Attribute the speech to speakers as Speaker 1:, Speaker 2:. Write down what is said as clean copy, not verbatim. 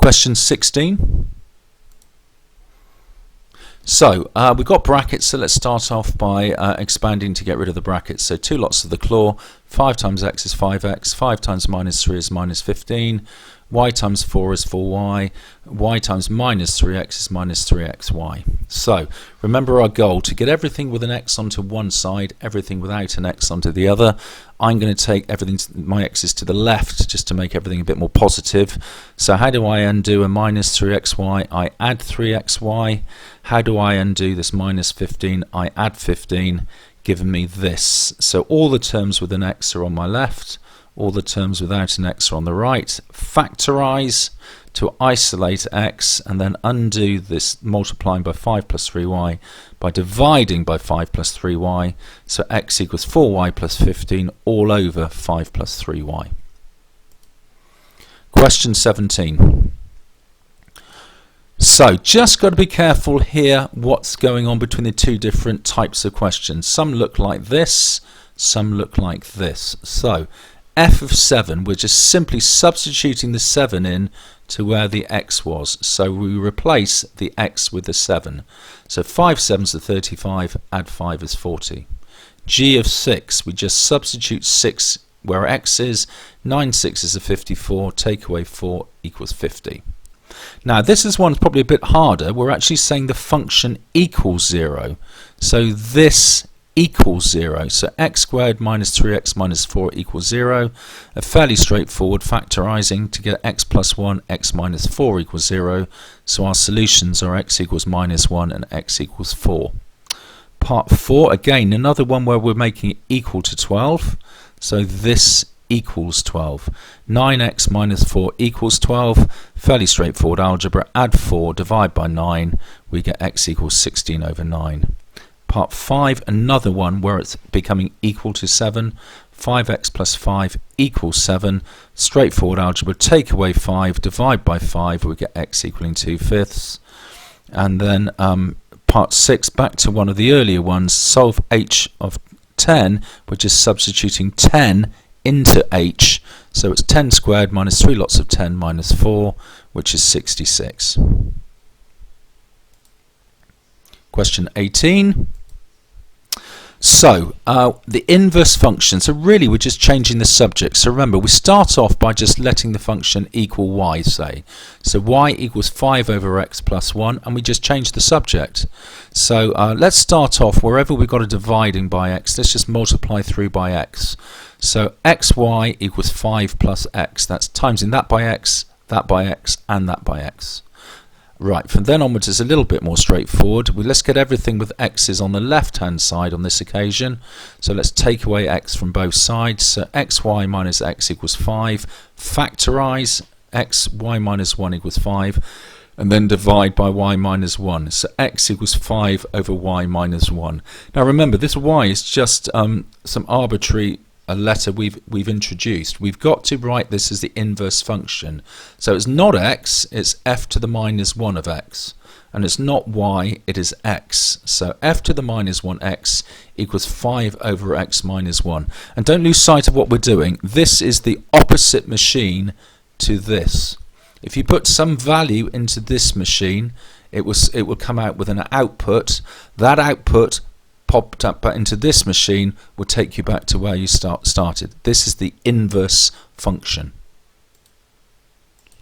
Speaker 1: Question 16. So we've got brackets, so let's start off by expanding to get rid of the brackets. So 2 lots of the claw, 5 times x is 5x, 5 times minus 3 is minus 15, y times 4 is 4y, y times minus 3x is minus 3xy. So remember our goal, to get everything with an x onto one side, everything without an x onto the other. I'm going to take everything, my x's to the left, just to make everything a bit more positive. So how do I undo a minus 3xy? I add 3xy. How do I undo this minus 15? I add 15, giving me this. So all the terms with an x are on my left, all the terms without an x are on the right. Factorize to isolate x, and then undo this multiplying by 5 plus 3y by dividing by 5 plus 3y. So x equals 4y plus 15 all over 5 plus 3y. Question 17. So just got to be careful here what's going on between the two different types of questions. Some look like this, some look like this. So f of 7, we're just simply substituting the 7 in to where the x was. So we replace the x with the 7. So 5 7s are 35, add 5 is 40. G of 6, we just substitute 6 where x is, 9 6s are 54, take away 4 equals 50. Now this is one that's probably a bit harder. We're actually saying the function equals 0. So this equals 0. So x squared minus 3x minus 4 equals 0. A fairly straightforward factorizing to get x plus 1, x minus 4 equals 0. So our solutions are x equals minus 1 and x equals 4. Part 4, again, another one where we're making it equal to 12. So this equals 12. 9x minus 4 equals 12. Fairly straightforward algebra. Add 4, divide by 9. We get x equals 16 over 9. Part 5, another one where it's becoming equal to 7. 5x plus 5 equals 7. Straightforward algebra. Take away 5, divide by 5. We get x equaling 2/5. And then part 6, back to one of the earlier ones. Solve h of 10. We're just substituting 10 into h, so it's 10 squared minus 3 lots of 10 minus 4, which is 66. Question 18. So the inverse function, so really we're just changing the subject. So remember, we start off by just letting the function equal y, say. So y equals 5 over x plus 1, and we just change the subject. So let's start off wherever we've got a dividing by x, let's just multiply through by x. So xy equals 5 plus x, that's timesing that by x, and that by x. Right, from then onwards it's a little bit more straightforward. Let's get everything with x's on the left hand side on this occasion. So let's take away x from both sides. So xy minus x equals 5. Factorize xy minus 1 equals 5. And then divide by y minus 1. So x equals 5 over y minus 1. Now remember, this y is just some arbitrary a letter we've introduced. We've got to write this as the inverse function. So it's not x, it's f to the minus 1 of x. And it's not y, it is x. So f to the minus 1x equals 5 over x minus 1. And don't lose sight of what we're doing. This is the opposite machine to this. If you put some value into this machine, it will come out with an output. That output popped up into this machine will take you back to where you started. This is the inverse function.